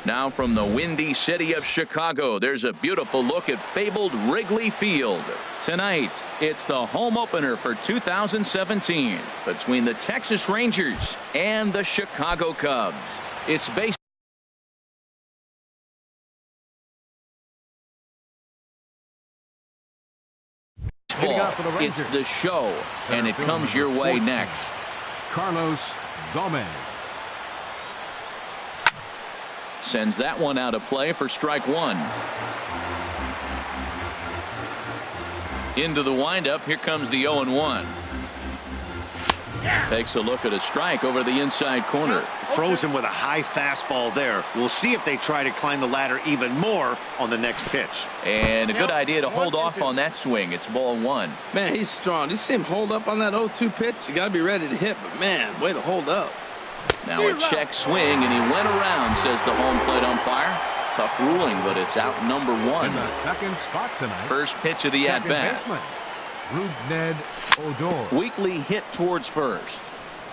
Now from the windy city of Chicago, there's a beautiful look at fabled Wrigley Field. Tonight, it's the home opener for 2017 between the Texas Rangers and the Chicago Cubs. It's based It's the show, and it comes your way next. Carlos Gomez sends that one out of play for strike one. Into the windup. Here comes the 0-1. Takes a look at a strike over the inside corner. Throws him with a high fastball there. We'll see if they try to climb the ladder even more on the next pitch. And a good idea to hold off on that swing. It's ball one. Man, he's strong. You see him hold up on that 0-2 pitch? You got to be ready to hit, but man, way to hold up. Now a check swing, and he went around, says the home plate umpire. Tough ruling, but it's out number one. in the second spot tonight. First pitch of the at-bat. Ned Odor. Weekly hit towards first.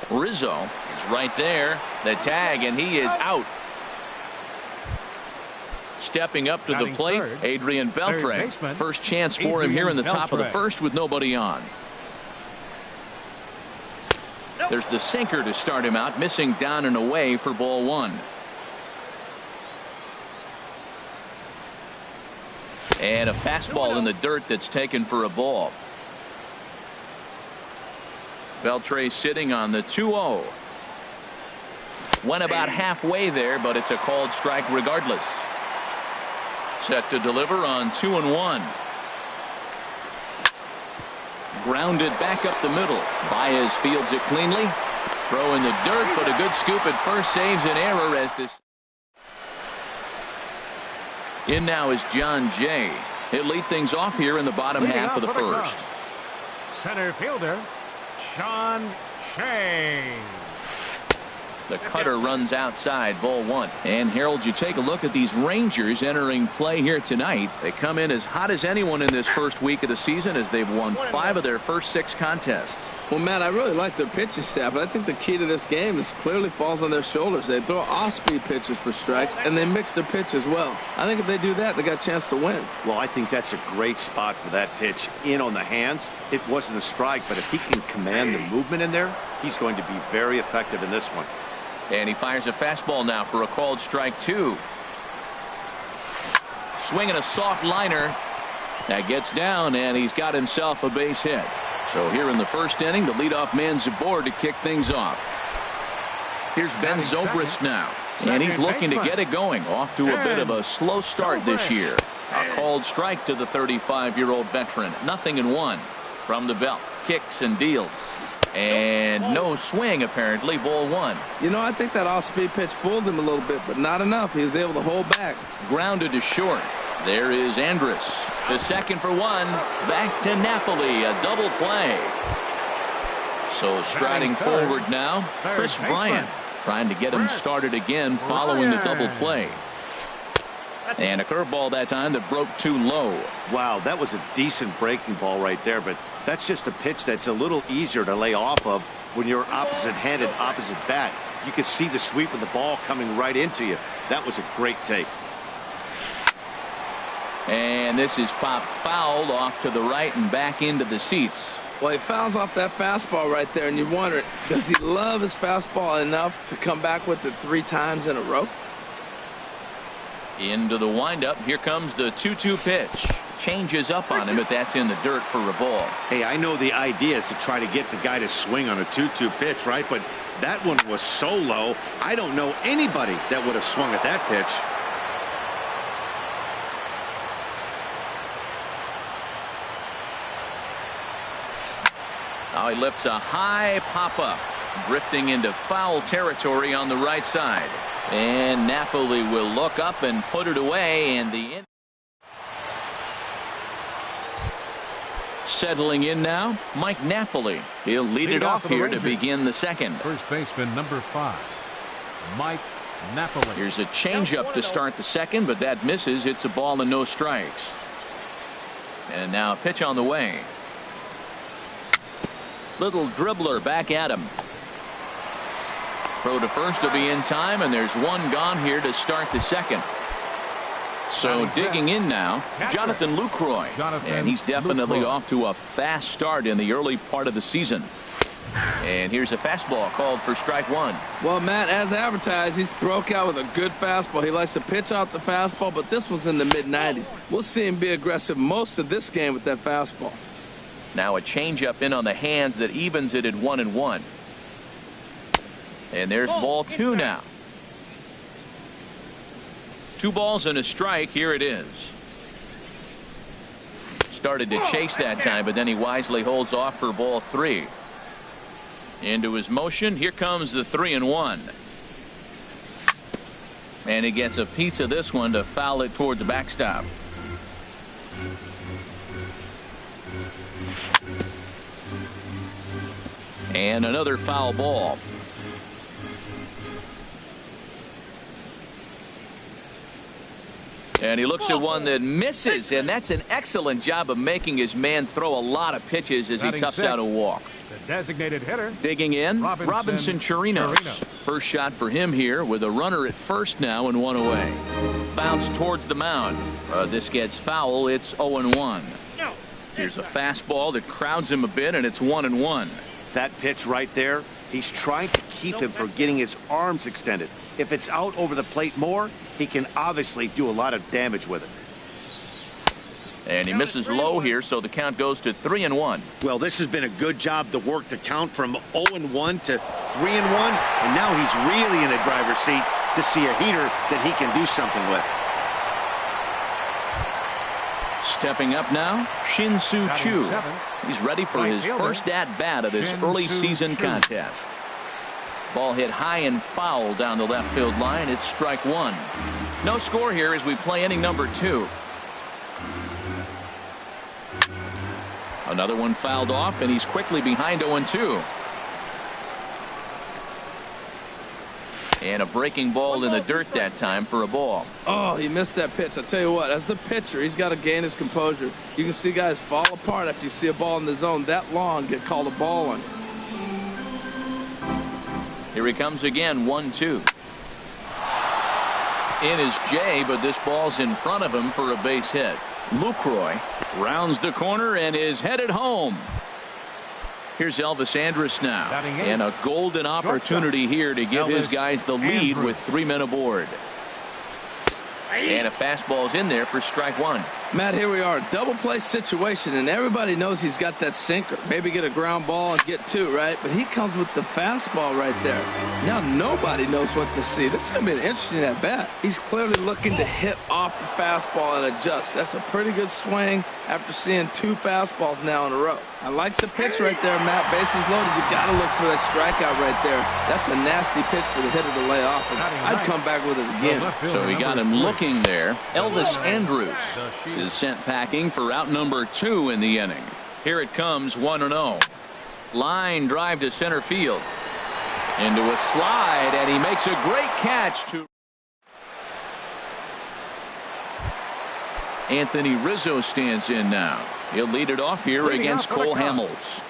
Rizzo is right there. The tag, and he is out. Stepping up to the plate, Adrian Beltre. First chance for him here in the top of the first with nobody on. There's the sinker to start him out, missing down and away for ball one. And a fastball in the dirt that's taken for a ball. Beltre sitting on the 2-0. Went about halfway there, but it's a called strike regardless. Set to deliver on 2-1. Grounded back up the middle. Baez fields it cleanly. Throw in the dirt, but a good scoop at first saves an error as this. In now is John Jay. He'll lead things off here in the bottom half of the first. Center fielder Sean Shea. The cutter runs outside, ball one. And Harold, you take a look at these Rangers entering play here tonight. They come in as hot as anyone in this first week of the season as they've won 5 of their first 6 contests. Well, Matt, I really like their pitching staff, but I think the key to this game is clearly falls on their shoulders. They throw off-speed pitches for strikes, and they mix their pitch as well. I think if they do that, they got a chance to win. Well, I think that's a great spot for that pitch in on the hands. It wasn't a strike, but if he can command the movement in there, he's going to be very effective in this one. And he fires a fastball now for a called strike 2. Swinging a soft liner. That gets down, and he's got himself a base hit. So here in the first inning, the leadoff man's aboard to kick things off. Here's Ben Zobrist now, and he's looking to get it going. Off to a bit of a slow start this year. A called strike to the 35-year-old veteran. 0-1 from the belt. Kicks and deals. And no swing, apparently. Ball one. You know, I think that off-speed pitch fooled him a little bit, but not enough. He was able to hold back. Grounded to short. There is Andrus. The second for one. Back to Napoli. A double play. So striding forward now, Chris Bryant. Trying to get him started again following the double play. And a curveball that time that broke too low. Wow, that was a decent breaking ball right there, but that's just a pitch that's a little easier to lay off of when you're opposite-handed, opposite bat. You could see the sweep of the ball coming right into you. That was a great take. And this is popped fouled off to the right and back into the seats. Well, he fouls off that fastball right there, and you wonder, does he love his fastball enough to come back with it 3 times in a row? Into the windup. Here comes the 2-2 pitch. Changes up on him, but that's in the dirt for a ball. Hey, I know the idea is to try to get the guy to swing on a 2-2 pitch, right? But that one was so low, I don't know anybody that would have swung at that pitch. Now he lifts a high pop-up, drifting into foul territory on the right side. And Napoli will look up and put it away, and the settling in now, Mike Napoli. He'll lead it off here to begin the second. First baseman number 5, Mike Napoli. Here's a changeup to start the second, but that misses. It's a ball and no strikes. And now a pitch on the way. Little dribbler back at him. Throw to first will be in time, and there's one gone here to start the second. So digging in now, Jonathan Lucroy. And he's definitely off to a fast start in the early part of the season. And here's a fastball called for strike one. Well, Matt, as advertised, he's broke out with a good fastball. He likes to pitch out the fastball, but this was in the mid-90s. We'll see him be aggressive most of this game with that fastball. Now a changeup in on the hands that evens it at 1-1. And there's ball two now. 2 balls and a strike. Here it is. Started to chase that time, but then he wisely holds off for ball 3. Into his motion. Here comes the 3-1. And he gets a piece of this one to foul it toward the backstop. And another foul ball. And he looks at one that misses, and that's an excellent job of making his man throw a lot of pitches as he toughs out a walk. The designated hitter. Digging in, Robinson Chirinos. First shot for him here with a runner at first now and 1 away. Bounce towards the mound. This gets foul. It's 0-1. Here's a fastball that crowds him a bit, and it's 1-1. That pitch right there, he's trying to keep him from getting his arms extended. If it's out over the plate more, he can obviously do a lot of damage with it. And he misses low here, so the count goes to 3-1. Well, this has been a good job to work the count from 0-1 to 3-1, and now he's really in the driver's seat to see a heater that he can do something with. Stepping up now, Shin-Soo Choo. He's ready for his first at-bat of this early season contest. Ball hit high and foul down the left field line. It's strike one. No score here as we play inning number 2. Another one fouled off, and he's quickly behind 0-2. And a breaking ball in the dirt that time for a ball. Oh, he missed that pitch. I tell you what, as the pitcher, he's got to gain his composure. You can see guys fall apart after you see a ball in the zone that long get called a ball on. Here he comes again, 1-2. In is Jay, but this ball's in front of him for a base hit. Lucroy rounds the corner and is headed home. Here's Elvis Andrus now, and a golden opportunity here to give his guys the lead with 3 men aboard. And a fastball's in there for strike one. Matt, here we are, double play situation, and everybody knows he's got that sinker. Maybe get a ground ball and get 2, right? But he comes with the fastball right there. Now nobody knows what to see. This is going to be an interesting at bat. He's clearly looking to hit off the fastball and adjust. That's a pretty good swing after seeing 2 fastballs now in a row. I like the pitch right there, Matt. Bases loaded. You got to look for that strikeout right there. That's a nasty pitch for the hitter to lay off. And I'd come back with it again. So he got him looking there. Elvis Andrus is sent packing for out number 2 in the inning. Here it comes, 1-0. Line drive to center field. Into a slide, and he makes a great catch to Anthony Rizzo stands in now. He'll lead it off here against Cole Hamels.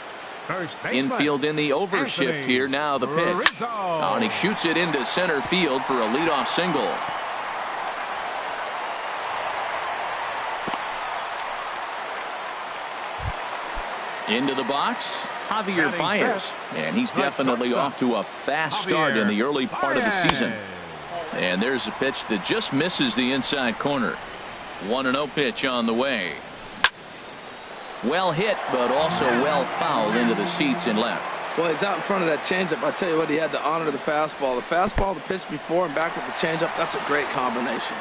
Infield in the overshift here. Now the pitch. Oh, and he shoots it into center field for a leadoff single. Into the box, Javier Baez. And he's definitely off to a fast start in the early part of the season. And there's a pitch that just misses the inside corner. 1-0 pitch on the way. Well hit, but also well fouled into the seats and left. Well, he's out in front of that changeup. I tell you what, he had to honor the fastball. The fastball, the pitch before, and back with the changeup. That's a great combination.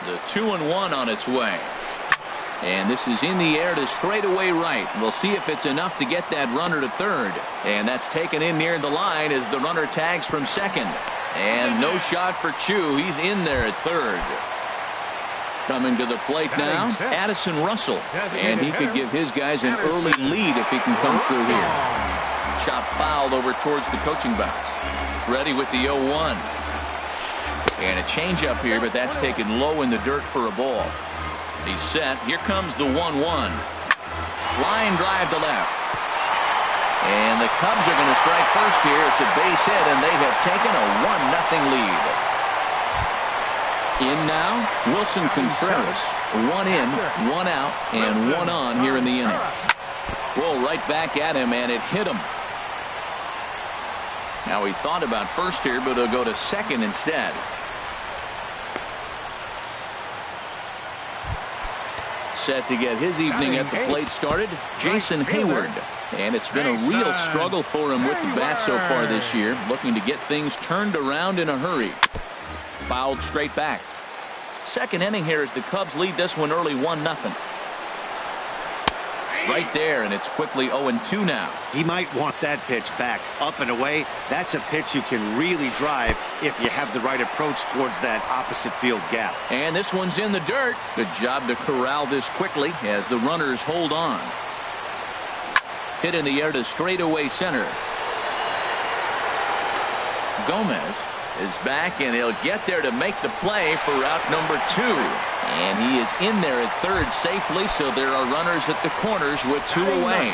The 2-1 on its way. And this is in the air to straightaway right. We'll see if it's enough to get that runner to third. And that's taken in near the line as the runner tags from second. And no shot for Chu. He's in there at third. Coming to the plate now, Addison Russell. And he could give his guys an early lead if he can come through here. Chop fouled over towards the coaching box. Ready with the 0-1. And a changeup here, but that's taken low in the dirt for a ball. He's set. Here comes the 1-1. Line drive to left. And the Cubs are going to strike first here. It's a base hit, and they have taken a 1-0 lead. In now, Wilson Contreras. 1 in, 1 out, and 1 on here in the inning. Roll right back at him, and it hit him. Now he thought about first here, but he'll go to second instead. Set to get his evening at the plate started, Jason Hayward. And it's been a real struggle for him with the bat so far this year, looking to get things turned around in a hurry. Fouled straight back. Second inning here as the Cubs lead this one early 1-0. Right there, and it's quickly 0-2 now. He might want that pitch back, up and away. That's a pitch you can really drive if you have the right approach towards that opposite field gap. And this one's in the dirt. Good job to corral this quickly as the runners hold on. Hit in the air to straightaway center. Gomez is back, and he'll get there to make the play for out number 2. And he is in there at third safely, so there are runners at the corners with 2 away.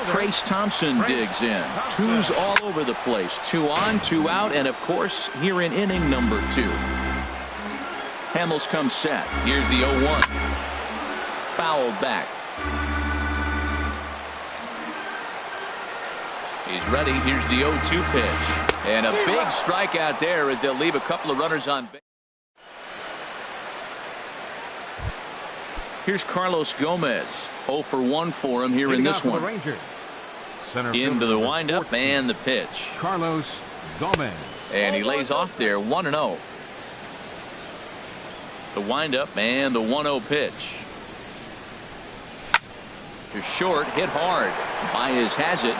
Trace Thompson digs in. 2's all over the place. 2 on, 2 out, and of course here in inning number 2. Hamels comes set. Here's the 0-1. Fouled back. He's ready. Here's the 0-2 pitch. And a big strikeout there as they'll leave a couple of runners on base. Here's Carlos Gomez. 0 for 1 for him here in this one. Into the windup and the pitch. Carlos Gomez. And he lays off there 1-0. The windup and the 1-0 pitch. To short, hit hard. Baez has it.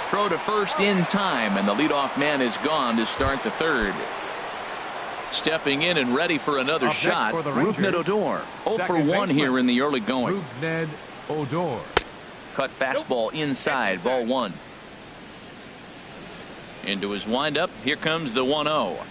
Throw to first in time, and the leadoff man is gone to start the third. Stepping in and ready for another shot, Rougned Odor. 0 for 1 here in the early going. Rougned Odor. Cut fastball inside, ball 1. Into his windup, here comes the 1-0.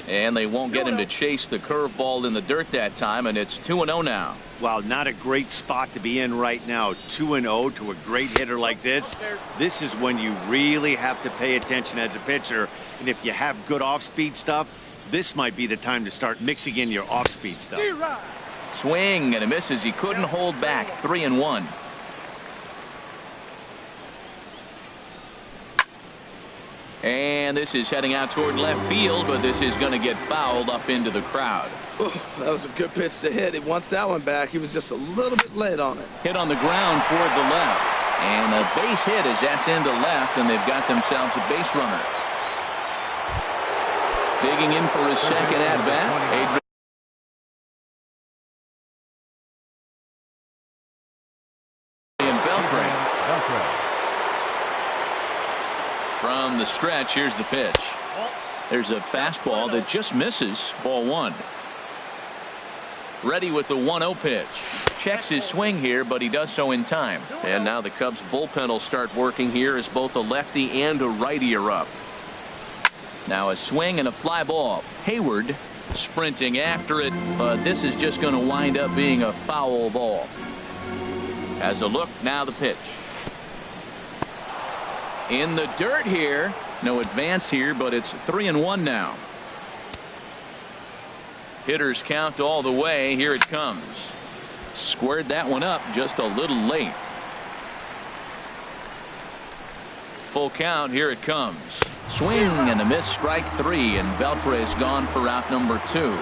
And they won't get him to chase the curveball in the dirt that time, and it's 2-0 now. Well, not a great spot to be in right now. 2-0 to a great hitter like this. This is when you really have to pay attention as a pitcher. And if you have good off-speed stuff, this might be the time to start mixing in your off-speed stuff. Swing and a miss as he couldn't hold back. 3-1. And this is heading out toward left field, but this is going to get fouled up into the crowd. Oh, that was a good pitch to hit. He wants that one back. He was just a little bit late on it. Hit on the ground toward the left. And a base hit as that's into left, and they've got themselves a base runner. Digging in for his second at-bat. From the stretch, here's the pitch. There's a fastball that just misses, ball 1. Ready with the 1-0 pitch. Checks his swing here, but he does so in time. And now the Cubs bullpen will start working here as both a lefty and a righty are up. Now a swing and a fly ball. Hayward sprinting after it, but this is just going to wind up being a foul ball. As a look, now the pitch. In the dirt here. No advance here, but it's 3-1 now. Hitters count all the way. Here it comes. Squared that one up just a little late. Full count. Here it comes. Swing and a miss. Strike 3, and Beltre's gone for out number 2.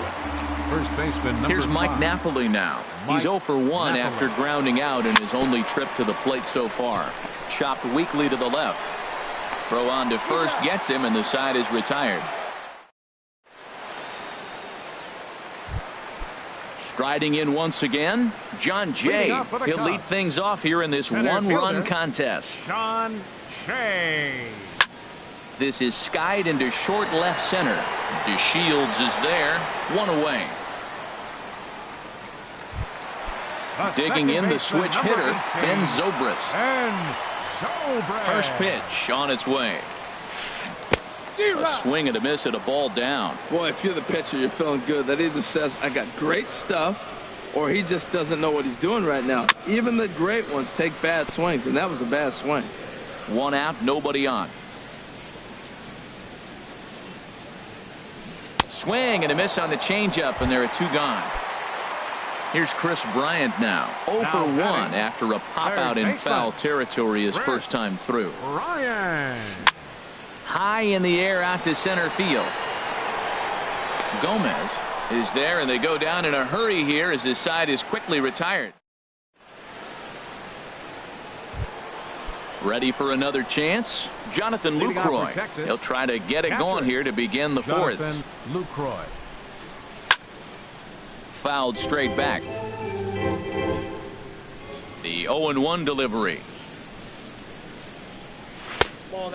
First baseman number Here's Mike 5. Napoli now. He's 0 for 1 after grounding out in his only trip to the plate so far. Chopped weakly to the left. Throw on to first gets him, and the side is retired. Striding in once again, John Jay. He'll lead things off here in this one-run contest. John Jay. This is skied into short left center. DeShields is there, 1 away. Digging in the switch hitter, Ben Zobrist. First pitch on its way. A swing and a miss at a ball down. Boy, if you're the pitcher, you're feeling good. That either says, I got great stuff, or he just doesn't know what he's doing right now. Even the great ones take bad swings, and that was a bad swing. 1 out, nobody on. Swing and a miss on the changeup, and there are 2 gone. Here's Chris Bryant now. 0 for 1 after a pop out in foul territory his first time through. Bryant. High in the air out to center field. Gomez is there, and they go down in a hurry here as his side is quickly retired. Ready for another chance? Jonathan Lucroy. He'll try to get it going here to begin the 4th. Jonathan Lucroy. Fouled straight back. The 0-1 delivery.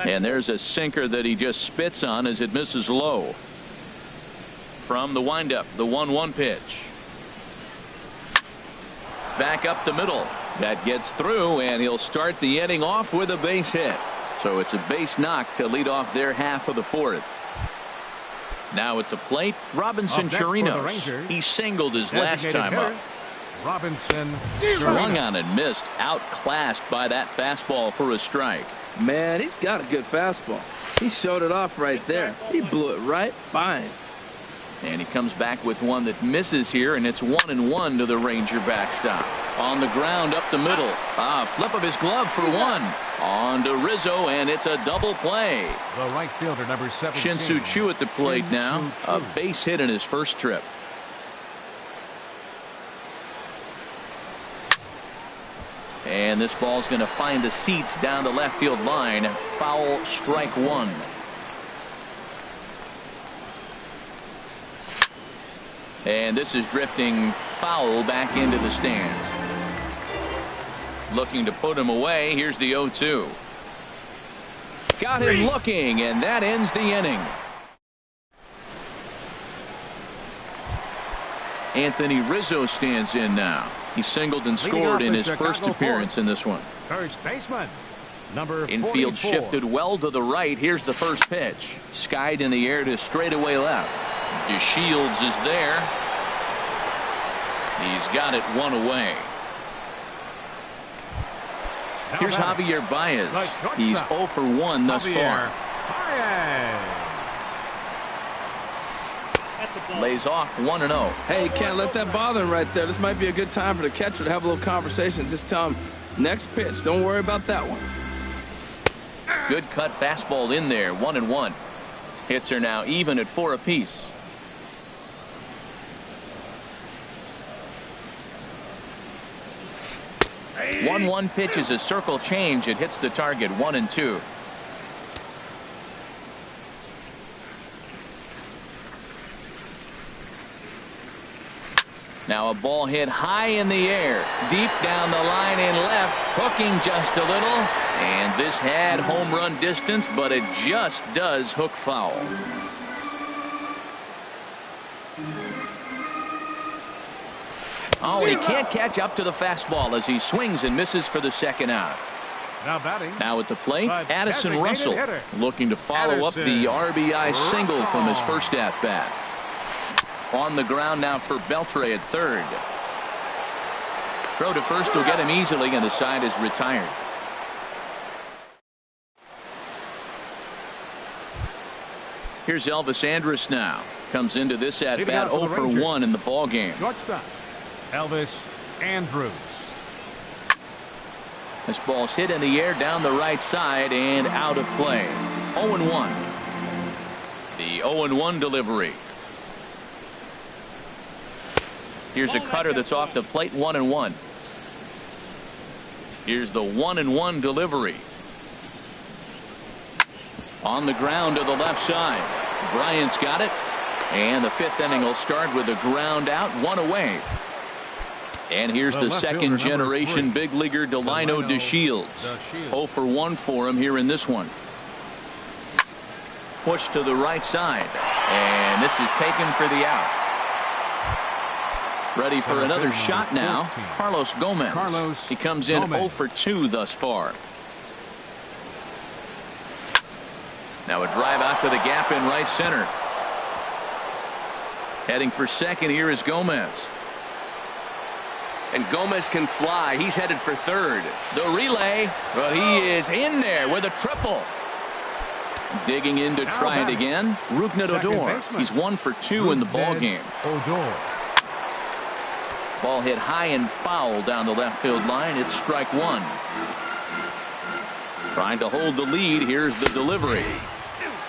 And there's a sinker that he just spits on as it misses low. From the windup, the 1-1 pitch. Back up the middle. That gets through, and he'll start the inning off with a base hit. So it's a base knock to lead off their half of the 4th. Now at the plate, Robinson Chirinos. He singled his last time up. Robinson Swung on and missed, outclassed by that fastball for a strike. Man, he's got a good fastball. He showed it off right there. He blew it right fine. And he comes back with one that misses here, and it's 1-1 to the Ranger backstop. On the ground up the middle. Flip of his glove for 1. On to Rizzo, and it's a double play. The right fielder, number 17. Shin-Soo Choo at the plate now. A base hit in his first trip. And this ball's going to find the seats down the left field line. Foul, strike 1. And this is drifting foul back into the stands. Looking to put him away. Here's the 0-2. Got him looking, and that ends the inning. Anthony Rizzo stands in now. He singled and scored in his first appearance in this one. First baseman, number 44. Infield shifted well to the right. Here's the first pitch. Skied in the air to straightaway left. DeShields is there. He's got it 1 away. Here's Javier Baez. He's 0 for 1 thus far. Lays off 1-0. Hey, you can't let that bother him right there. This might be a good time for the catcher to have a little conversation. Just tell him, next pitch. Don't worry about that one. Good cut fastball in there. 1-1. Hits are now even at 4 apiece. Hey. 1-1 pitch is a circle change. It hits the target. 1-2. Now a ball hit high in the air, deep down the line in left, hooking just a little. And this had home run distance, but it just does hook foul. Oh, he can't catch up to the fastball as he swings and misses for the second out. Now batting. Now at the plate, Addison Russell looking to follow up the RBI single from his first at-bat. On the ground now for Beltre at third. Throw to first will get him easily, and the side is retired. Here's Elvis Andrus now. Comes into this at-bat 0 for 1 in the ball game. Shortstop, Elvis Andrus. This ball's hit in the air down the right side and out of play. 0-1. The 0-1 delivery. Here's a cutter that's off the plate. 1-1. Here's the 1-1 delivery. On the ground to the left side. Bryant's got it. And the 5th inning will start with a ground out, 1 away. And here's the second generation big leaguer Delino DeShields. 0 for 1 for him here in this one. Push to the right side. And this is taken for the out. Ready for another shot now. Carlos Gomez. He comes in 0 for 2 thus far. Now a drive out out to the gap in right center. Heading for second here is Gomez. And Gomez can fly. He's headed for third. The relay, but he is in there with a triple. Digging in to try it again. Rougned Odor. He's 1 for 2 in the ball game. Ball hit high and foul down the left field line. It's strike one. Trying to hold the lead. Here's the delivery.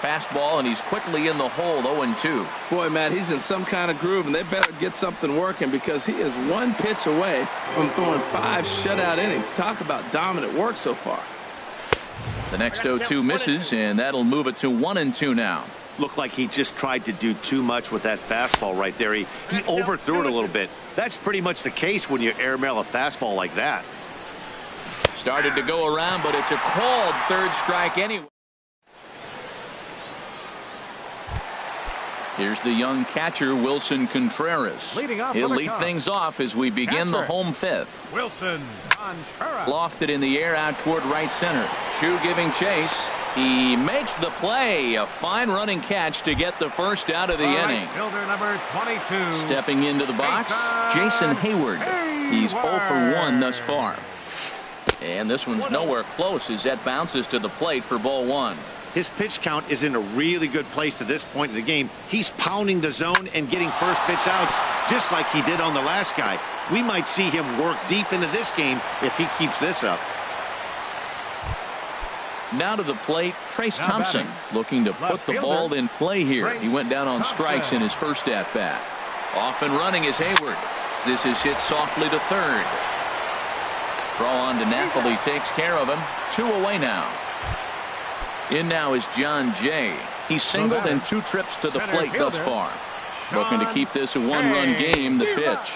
Fastball, and he's quickly in the hole. 0-2. Boy, Matt, he's in some kind of groove, and they better get something working because he is 1 pitch away from throwing 5 shutout innings. Talk about dominant work so far. The next 0-2 misses, and that'll move it to 1-2 now. Looked like he just tried to do too much with that fastball right there. He overthrew it a little bit. That's pretty much the case when you airmail a fastball like that. Started to go around, but it's a called third strike anyway. Here's the young catcher, Wilson Contreras. He'll lead things off as we begin the home fifth. Wilson Contreras. Lofted in the air out toward right center. Chu giving chase. He makes the play. A fine running catch to get the first out of the inning. Fielder number 22. Stepping into the box, Jason Hayward. He's 0 for 1 thus far. And this one's nowhere close as that bounces to the plate for ball one. His pitch count is in a really good place at this point in the game. He's pounding the zone and getting first pitch outs just like he did on the last guy. We might see him work deep into this game if he keeps this up. Now to the plate, Trace Thompson looking to put the ball in play here. He went down on strikes in his first at bat. Off and running is Hayward. This is hit softly to third. Throw on to Napoli takes care of him. 2 away now. In now is John Jay. He's singled in 2 trips to the plate thus far. Looking to keep this a 1-run game. The pitch.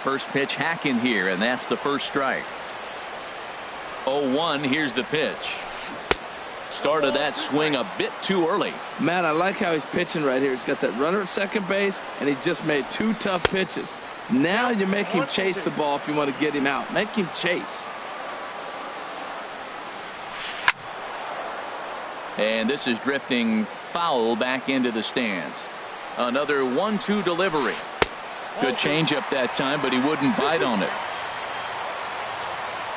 First pitch hacking here, and that's the first strike. 0-1. Here's the pitch. Started that swing a bit too early. Matt, I like how he's pitching right here. He's got that runner at second base, and he just made 2 tough pitches. Now you make him chase the ball if you want to get him out. Make him chase. And this is drifting foul back into the stands. Another 1-2 delivery. Good changeup that time, but he wouldn't bite on it.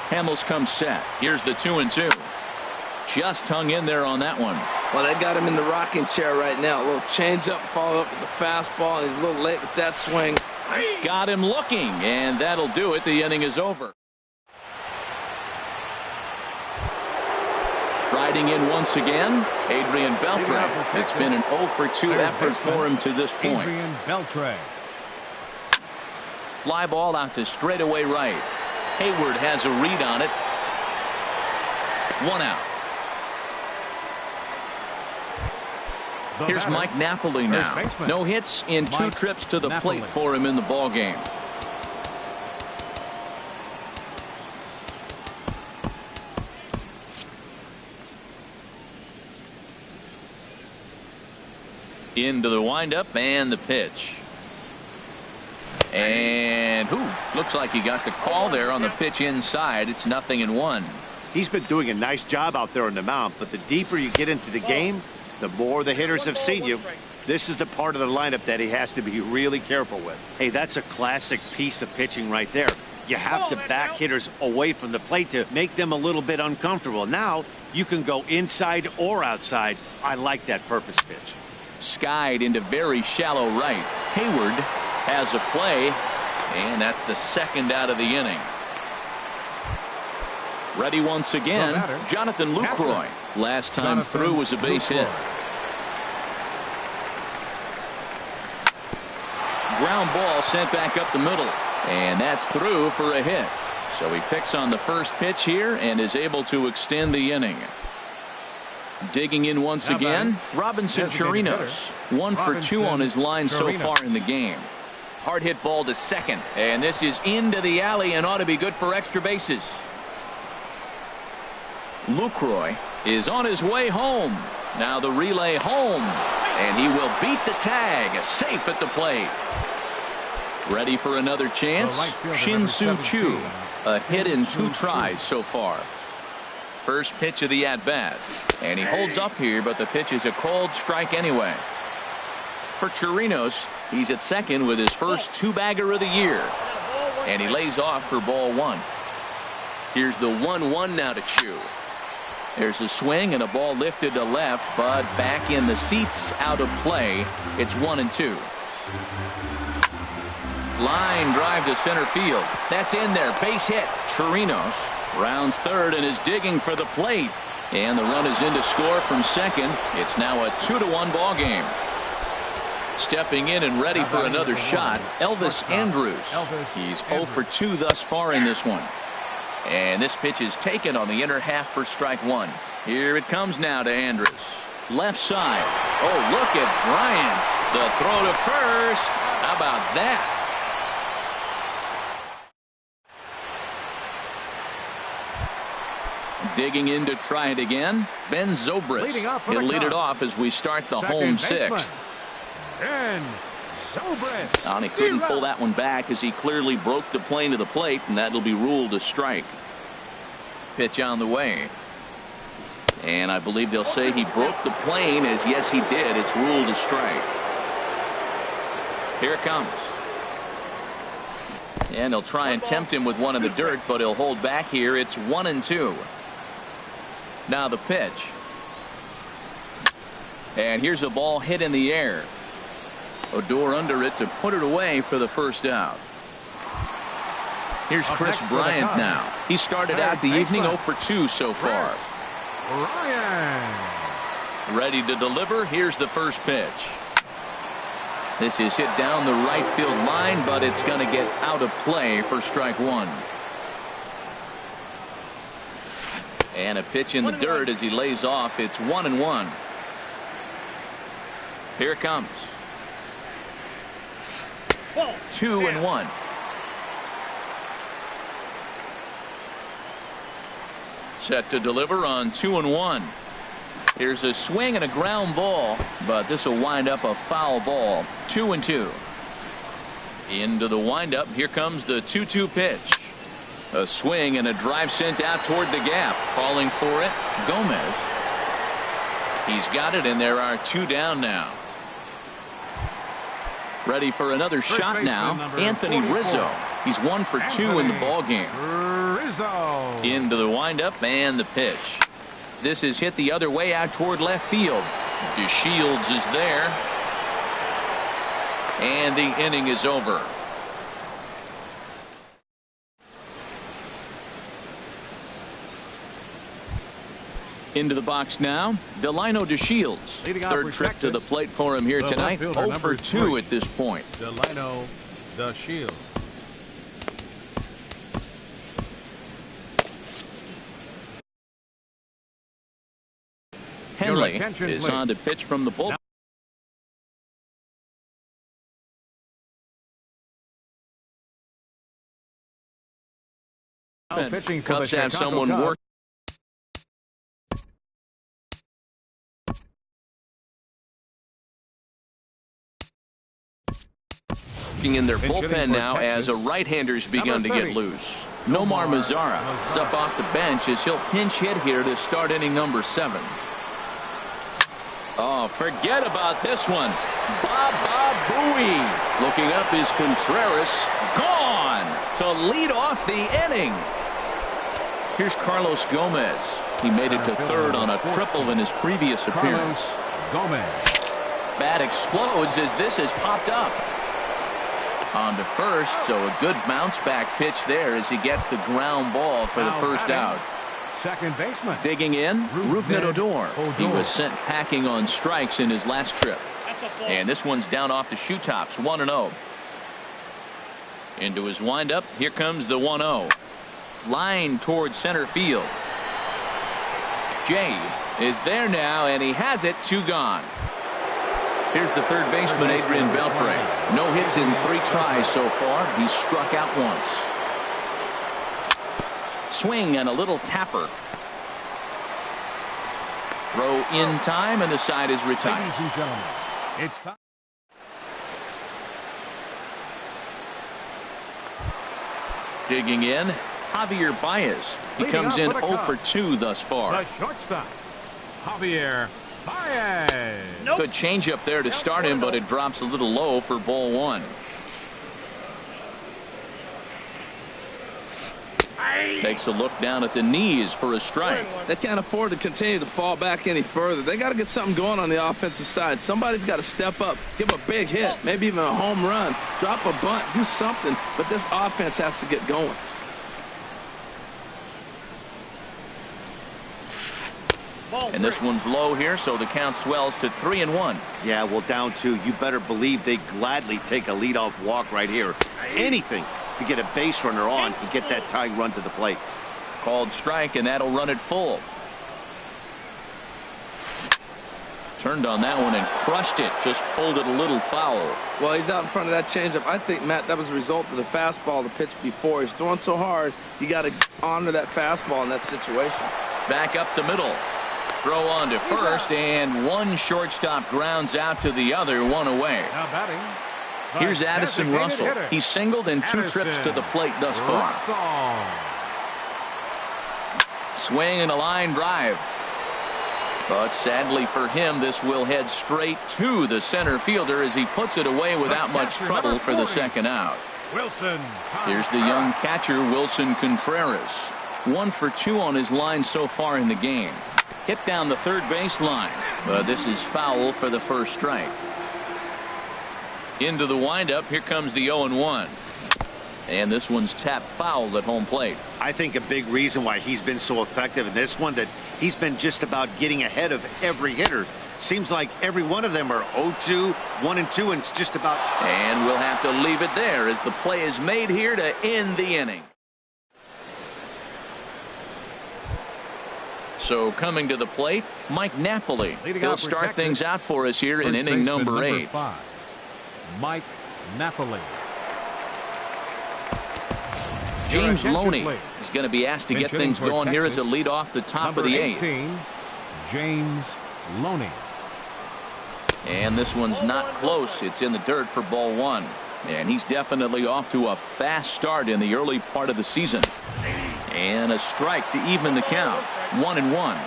Hamels comes set. Here's the 2-2. Just hung in there on that one. Well, they got him in the rocking chair right now. A little changeup, follow up with the fastball, and he's a little late with that swing. Got him looking, and that'll do it. The inning is over. Riding in once again, Adrian Beltre. It's been an 0 for 2 effort for him to this point. Adrian Beltre. Fly ball out to straightaway right. Hayward has a read on it. 1 out. Here's Mike Napoli now. No hits in 2 trips to the plate for him in the ball game. Into the windup and the pitch. And looks like he got the call there on the pitch inside. It's 0-1. He's been doing a nice job out there on the mound, but the deeper you get into the game, the more the hitters have seen you. This is the part of the lineup that he has to be really careful with. Hey, that's a classic piece of pitching right there. You have to back hitters away from the plate to make them a little bit uncomfortable. Now you can go inside or outside. I like that purpose pitch. Skied into very shallow right. Hayward has a play, and that's the 2nd out of the inning. Ready once again, Jonathan Lucroy. Last time through was a base hit. Ground ball sent back up the middle, and that's through for a hit. So he picks on the first pitch here and is able to extend the inning. Digging in once again, Robinson Chirinos. 1 for 2 on his line so far in the game. Hard hit ball to second, and this is into the alley and ought to be good for extra bases. Lucroy is on his way home. Now the relay home, and he will beat the tag. Safe at the plate. Ready for another chance. Shin-Soo Choo. A hit in 2 tries so far. first pitch of the at-bat. And he holds up here, but the pitch is a called strike anyway. For Chirinos, he's at second with his first two-bagger of the year. And he lays off for ball one. Here's the 1-1 now to Chew. There's a swing and a ball lifted to left, but back in the seats, out of play. It's 1-2. Line drive to center field. That's in there. Base hit. Chirinos rounds third and is digging for the plate. And the run is in to score from second. It's now a 2-1 ball game. Stepping in and ready for another shot, Elvis Andrus. He's 0 for 2 thus far in this one. And this pitch is taken on the inner half for strike one. Here it comes now to Andrus. Left side. Oh, look at Bryant. The throw to first. How about that? Digging in to try it again, Ben Zobrist. He'll lead it off as we start the home sixth. Ben Zobrist. And he couldn't pull that one back as he clearly broke the plane to the plate, and that'll be ruled a strike. Pitch on the way. And I believe they'll say he broke the plane, as yes he did. It's ruled a strike. Here it comes. And he'll try and tempt him with one in the dirt, but he'll hold back here. It's 1-2. Now the pitch. And here's a ball hit in the air. Odor under it to put it away for the first out. Here's Chris Bryant now. He started out the evening 0 for 2 so far. Bryant. Ready to deliver. Here's the first pitch. This is hit down the right field line, but it's going to get out of play for strike one. And a pitch in the dirt as he lays off. It's 1-1. Here it comes. 2-1. Set to deliver on 2-1. Here's a swing and a ground ball, but this will wind up a foul ball. 2-2. Into the windup. Here comes the 2-2 pitch. A swing and a drive sent out toward the gap. Calling for it, Gomez. He's got it, and there are 2 down now. Ready for another shot now, Anthony Rizzo. He's 1 for 2 in the ball game. Rizzo. Into the windup and the pitch. This is hit the other way out toward left field. DeShields is there. And the inning is over. Into the box now, Delino DeShields. Third trip to the plate for him here tonight. 0 for 2 at this point. Delino DeShields. Henley is on to pitch from the bullpen. Cubs have someone working in their bullpen now as a right-hander's begun to get loose. Nomar Mazara is up off the bench as he'll pinch hit here to start inning number 7. Oh, forget about this one. Baba Booey. Looking up is Contreras. Gone to lead off the inning. Here's Carlos Gomez. He made it to third on a triple in his previous appearance. Gomez. Bat explodes as this has popped up. On to first, so a good bounce back pitch there as he gets the ground ball for the first out. Second baseman. Digging in, Rougned Odor. He was sent packing on strikes in his last trip. And this one's down off the shoe tops, 1-0. Into his windup, here comes the 1-0. Line towards center field. Jay is there now, and he has it, 2 gone. Here's the third baseman, Adrian Beltre. No hits in 3 tries so far. He's struck out once. Swing and a little tapper. Throw in time, and the side is retired. Ladies and gentlemen, it's time. Digging in, Javier Baez. He comes in 0 for 2 thus far. The shortstop, Javier Baez. Good changeup there to start him, but it drops a little low for ball 1. Takes a look down at the knees for a strike. They can't afford to continue to fall back any further. They got to get something going on the offensive side. Somebody's got to step up, give a big hit, maybe even a home run, drop a bunt, do something. But this offense has to get going. And this one's low here, so the count swells to 3-1. Yeah, well, down 2. You better believe they gladly take a leadoff walk right here. Anything to get a base runner on and get that tying run to the plate. Called strike, and that'll run it full. Turned on that one and crushed it. Just pulled it a little foul. Well, he's out in front of that changeup. I think, Matt, that was a result of the fastball the pitch before. He's throwing so hard, you got to honor that fastball in that situation. Back up the middle. Throw on to first, and one shortstop grounds out to the other, one away. Now batting. Here's Addison Russell. He's singled in 2 trips to the plate thus far. Swing and a line drive. But sadly for him, this will head straight to the center fielder as he puts it away without much trouble for the second out. Wilson. Here's the young catcher, Wilson Contreras. 1 for 2 on his line so far in the game. Hit down the third base line, but this is foul for the first strike. Into the windup, here comes the 0-1. And this one's tapped foul at home plate. I think a big reason why he's been so effective in this one, that he's been just about getting ahead of every hitter. Seems like every one of them are 0-2, 1-2, and it's just about. And we'll have to leave it there as the play is made here to end the inning. So coming to the plate, Mike Napoli. He'll start things out for us here in inning number 8. Mike Napoli. James Loney is going to be asked to get things going here as a lead off the top of the 8th. James Loney. And this one's not close. It's in the dirt for ball 1. And he's definitely off to a fast start in the early part of the season. And a strike to even the count. 1-1.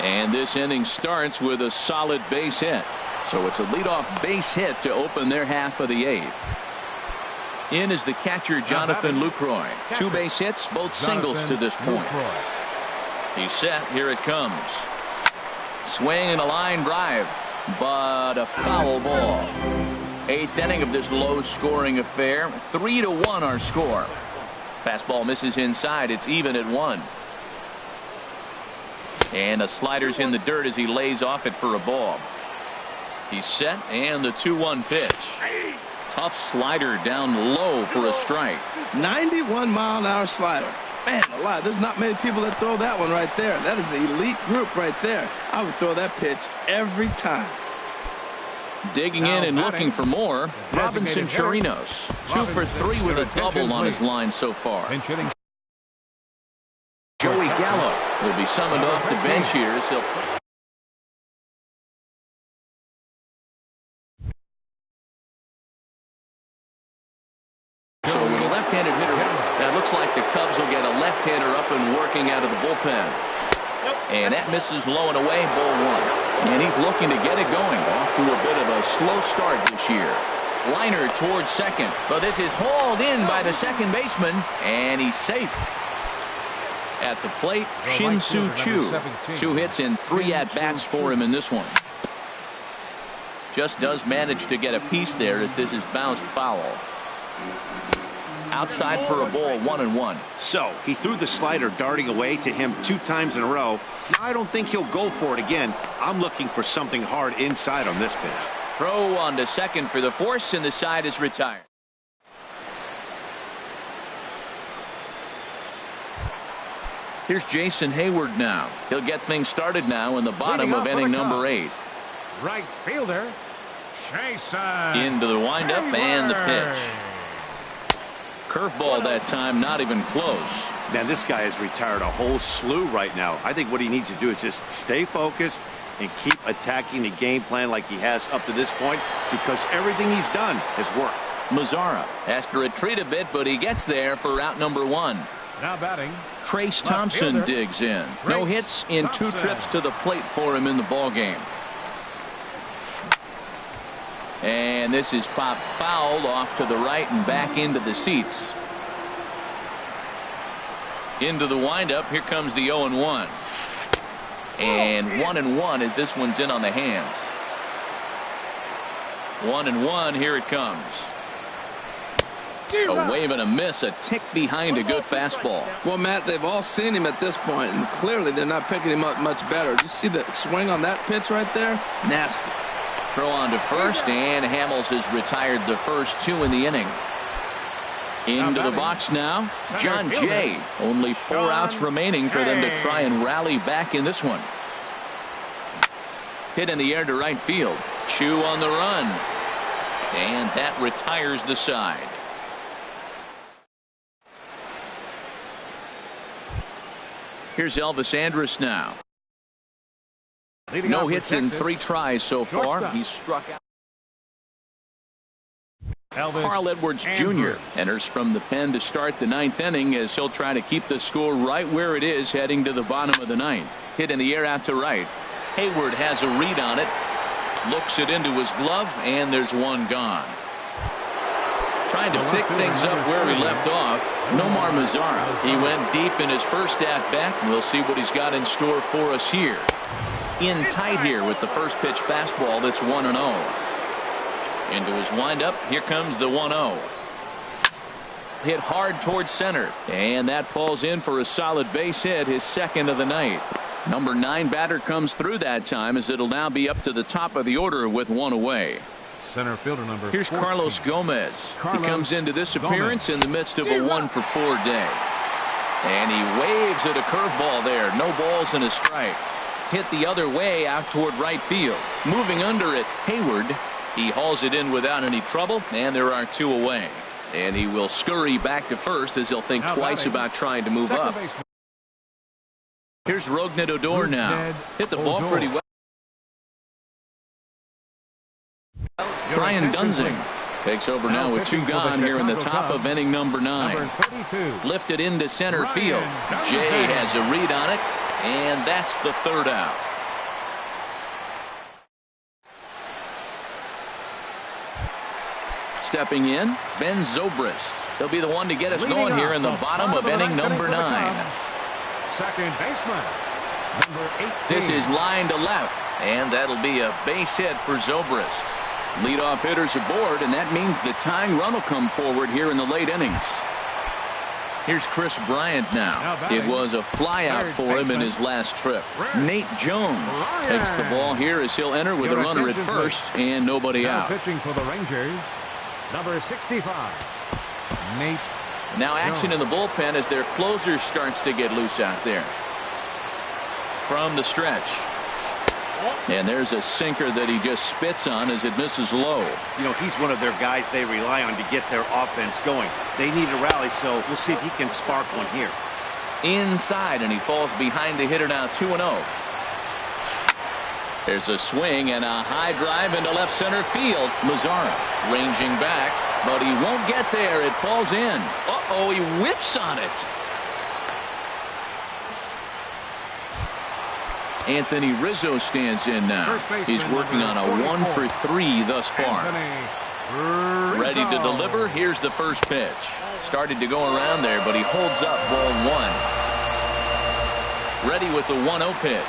And this inning starts with a solid base hit. So it's a leadoff base hit to open their half of the 8th. In is the catcher, Jonathan Lucroy. 2 base hits, both singles to this point. He's set. Here it comes. Swing and a line drive, but a foul ball. 8th inning of this low-scoring affair. 3-1 our score. Fastball misses inside. It's even at 1. And a slider's in the dirt as he lays off it for a ball. He's set, and the 2-1 pitch. Tough slider down low for a strike. 91-mile-an-hour slider. Man alive, there's not many people that throw that one right there. That is an elite group right there. I would throw that pitch every time. Digging in and looking for more, Robinson Chirinos. 2 for 3 with a double on his line so far. Joey Gallo will be summoned off the bench here as he'll. So with a left-handed hitter, it looks like the Cubs will get a left-hander up and working out of the bullpen. And that misses low and away, ball 1. And he's looking to get it going. Off to a bit of a slow start this year. Liner towards second, but this is hauled in by the second baseman, and he's safe. At the plate, Shin-Soo Choo. 2 hits and 3 at-bats for him in this one. Just does manage to get a piece there as this is bounced foul. Outside for a ball, 1-1. So he threw the slider darting away to him 2 times in a row. Now, I don't think he'll go for it again. I'm looking for something hard inside on this pitch. Throw on to second for the force, and the side is retired. Here's Jason Hayward now. He'll get things started now in the bottom of inning number 8. Right fielder, Jason. Into the windup and the pitch. Curveball that time, not even close. Man, this guy has retired a whole slew right now. I think what he needs to do is just stay focused and keep attacking the game plan like he has up to this point, because everything he's done has worked. Mazzara has to retreat a bit, but he gets there for route number 1. Now batting. Trace Thompson digs in. No hits in 2 trips to the plate for him in the ball game. And this is popped fouled off to the right and back into the seats. Into the windup. Here comes the 0-1. And 1-1 as this one's in on the hands. 1-1. Here it comes. A wave and a miss, a tick behind a good fastball. Well, Matt, they've all seen him at this point, and clearly they're not picking him up much better. You see the swing on that pitch right there? Nasty. Throw on to first, and Hamels has retired the first 2 in the inning. Into the box now, John Jay. Only 4 outs remaining for them to try and rally back in this one. Hit in the air to right field. Chu on the run. And that retires the side. Here's Elvis Andrus now. No hits in 3 tries so far. He's struck out. Carl Edwards Jr. enters from the pen to start the 9th inning as he'll try to keep the score right where it is heading to the bottom of the 9th. Hit in the air out to right. Hayward has a read on it. Looks it into his glove, and there's one gone. Trying to pick things up where he left off. Nomar Mazzara. He went deep in his first at-bat. We'll see what he's got in store for us here. In tight here with the first pitch fastball that's 1-0. Into his windup. Here comes the 1-0. Hit hard towards center. And that falls in for a solid base hit, his second of the night. Number 9 batter comes through that time as it'll now be up to the top of the order with 1 away. Center fielder number 14. Here's Carlos Gomez. He comes into this appearance in the midst of a 1-for-4 day. And he waves at a curveball there. No balls and a strike. Hit the other way out toward right field. Moving under it, Hayward. He hauls it in without any trouble, and there are 2 away. And he will scurry back to first as he'll think twice about trying to move up. Here's Rougned Odor now. Hit the ball pretty well. Brian Dunsing takes over now with 2 gone here in the top of inning number 9. Lifted into center field. Jay has a read on it, and that's the 3rd out. Stepping in, Ben Zobrist. He'll be the one to get us going here in the bottom of inning number 9. Second baseman, number 18. This is line to left, and that'll be a base hit for Zobrist. Leadoff hitters aboard, and that means the tying run will come forward here in the late innings. Here's Chris Bryant now. It was a flyout for him in his last trip. Nate Jones takes the ball here as he'll enter with a runner at first and nobody out. Pitching for the Rangers, number 65, Nate. Now action in the bullpen as their closer starts to get loose out there. From the stretch. And there's a sinker that he just spits on as it misses low. You know, he's one of their guys they rely on to get their offense going. They need a rally, so we'll see if he can spark one here. Inside, and he falls behind the hitter now 2-0. There's a swing and a high drive into left center field. Mazzara ranging back, but he won't get there. It falls in. Uh-oh, he whips on it. Anthony Rizzo stands in now. He's working on a 1-for-3 thus far. Ready to deliver. Here's the first pitch. Started to go around there, but he holds up ball 1. Ready with the 1-0 pitch.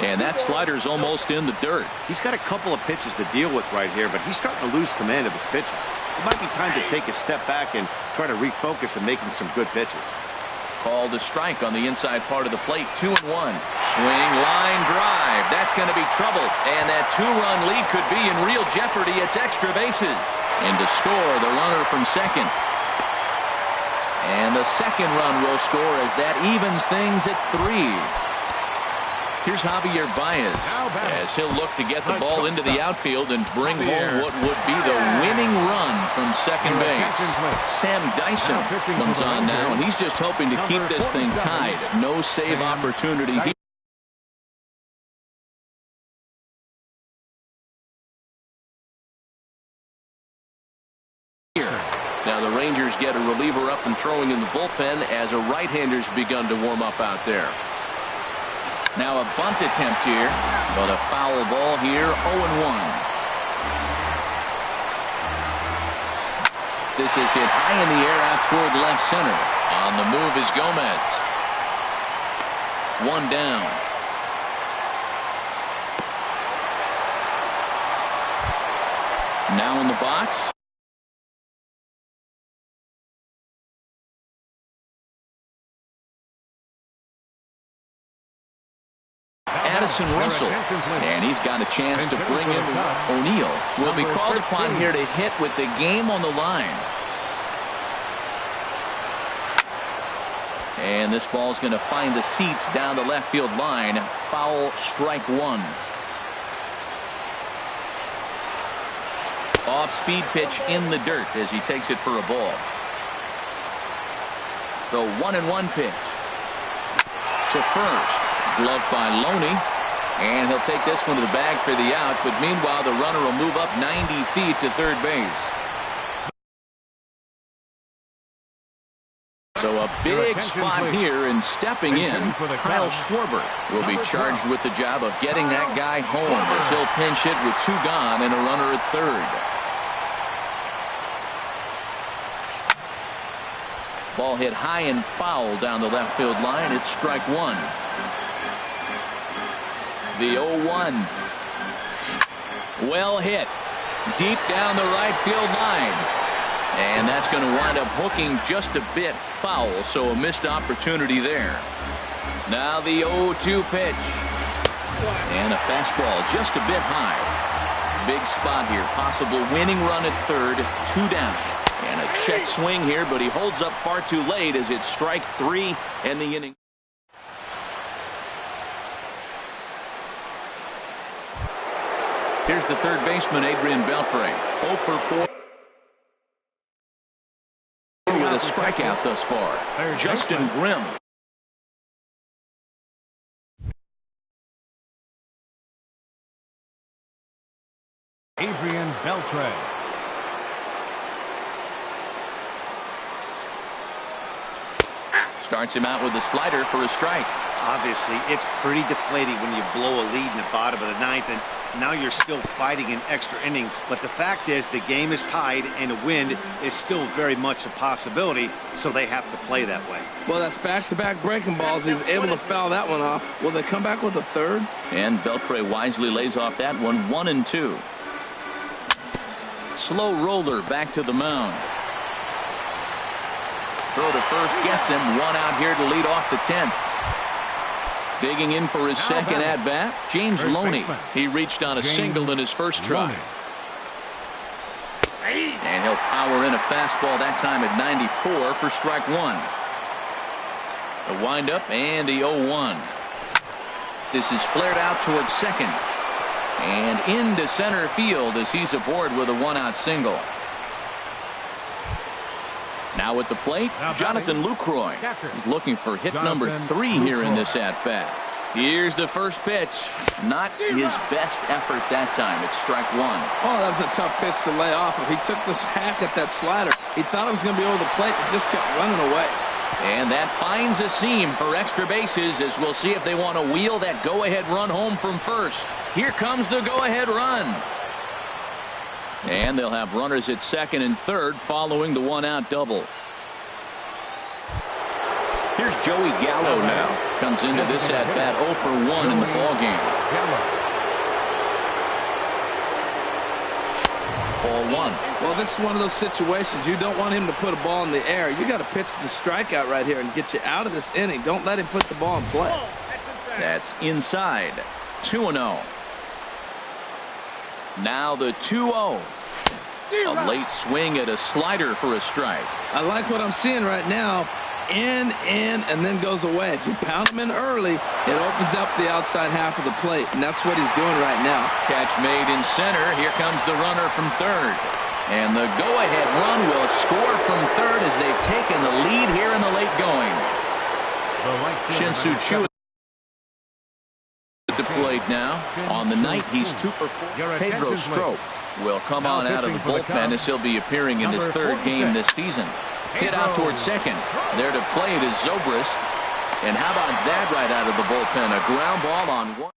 And that slider's almost in the dirt. He's got a couple of pitches to deal with right here, but he's starting to lose command of his pitches. It might be time to take a step back and try to refocus and making some good pitches. Called a strike on the inside part of the plate. 2-1. Swing, line drive. That's going to be trouble. And that 2-run lead could be in real jeopardy. It's extra bases. And to score, the runner from second. And the second run will score as that evens things at 3. Here's Javier Baez as he'll look to get the ball into the outfield and bring home what would be the winning run from second base. Sam Dyson comes on now, and he's just hoping to keep this thing tied. No save opportunity here. Now the Rangers get a reliever up and throwing in the bullpen as a right-hander's begun to warm up out there. Now a bunt attempt here, but a foul ball here, 0-1. This is hit high in the air out toward left center. On the move is Gomez. One down. Now in the box. Addison Russell, and he's got a chance to bring in O'Neill. Will be called upon here to hit with the game on the line. And this ball's going to find the seats down the left field line. Foul, strike one. Off-speed pitch in the dirt as he takes it for a ball. The 1-1 pitch to first. Gloved by Loney, and he'll take this one to the bag for the out, but meanwhile the runner will move up 90 feet to third base. So a big spot here, and stepping in, Kyle Schwarber will be charged with the job of getting that guy home as he'll pinch hit with two gone and a runner at third. Ball hit high and foul down the left field line. It's strike one. The 0-1. Well hit. Deep down the right field line. And that's going to wind up hooking just a bit foul, so a missed opportunity there. Now the 0-2 pitch. And a fastball just a bit high. Big spot here. Possible winning run at third. Two down. And a check swing here, but he holds up far too late as it's strike three in the inning. Here's the third baseman, Adrian Beltre. 0 for 4 with a strikeout thus far. Justin Grimm. Adrian Beltre. Starts him out with a slider for a strike. Obviously, it's pretty deflating when you blow a lead in the bottom of the ninth, and now you're still fighting in extra innings. But the fact is, the game is tied, and a win is still very much a possibility, so they have to play that way. Well, that's back-to-back breaking balls. He was able to foul that one off. Will they come back with a third? And Beltre wisely lays off that one, 1-2. Slow roller back to the mound. Throw to first gets him. One out here to lead off the 10th. Digging in for his second at-bat, James Loney. He reached on a single in his first try. And he'll power in a fastball that time at 94 for strike one. The windup and the 0-1. This is flared out towards second. And into center field as he's aboard with a one-out single. Now at the plate, Jonathan Lucroy. He's looking for hit number 3 here in this at-bat. Here's the first pitch. Not his best effort that time. It's strike one. Oh, that was a tough pitch to lay off. If he took this hack at that slider, he thought it was going to be over the plate, but just kept running away. And that finds a seam for extra bases as we'll see if they want to wheel that go-ahead run home from first. Here comes the go-ahead run. And they'll have runners at second and third following the one-out double. Here's Joey Gallo now. Comes into this at-bat 0 for 1 in the ballgame. 0-1. Well, this is one of those situations you don't want him to put a ball in the air. You got to pitch the strikeout right here and get you out of this inning. Don't let him put the ball in play. That's inside. 2-0. Now the 2-0. A late swing at a slider for a strike. I like what I'm seeing right now. in, and then goes away. If you pound him in early, it opens up the outside half of the plate, and that's what he's doing right now. Catch made in center. Here comes the runner from third. And the go-ahead run will score from third as they've taken the lead here in the late going. Shin-Soo Choo at the plate now. On the night, he's 2 for 4. Pedro Strop will come on out of the bullpen as he'll be appearing in his third game this season. Hit out towards second. There to play it is Zobrist. And how about that right out of the bullpen? A ground ball on one.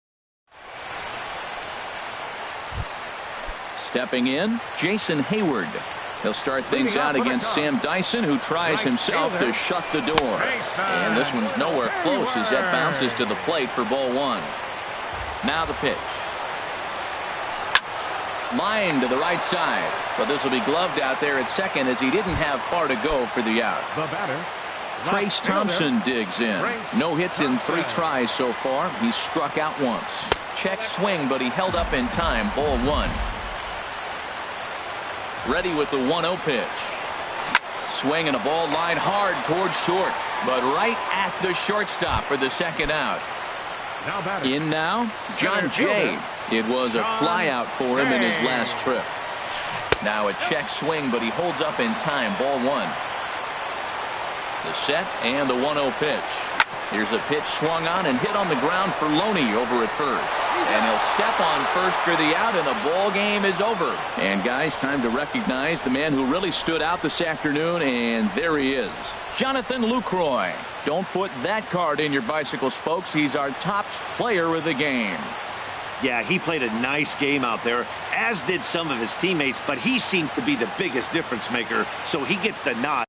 Stepping in, Jason Hayward. He'll start things out against Sam Dyson, who tries himself to shut the door. And this one's nowhere close as that bounces to the plate for ball 1. Now the pitch. Line to the right side. But this will be gloved out there at second as he didn't have far to go for the out. Trace Thompson digs in. No hits in 3 tries so far. He's struck out once. Check swing, but he held up in time. Ball 1. Ready with the 1-0 pitch. Swing and a ball line hard towards short, but right at the shortstop for the second out. In now, John Jay. It was a fly out for him in his last trip. Now a check swing, but he holds up in time. Ball 1. The set and the 1-0 pitch. Here's a pitch swung on and hit on the ground for Loney over at first. And he'll step on first for the out, and the ball game is over. And guys, time to recognize the man who really stood out this afternoon, and there he is. Jonathan Lucroy. Don't put that card in your bicycle spokes. He's our top player of the game. Yeah, he played a nice game out there, as did some of his teammates, but he seemed to be the biggest difference maker, so he gets the nod.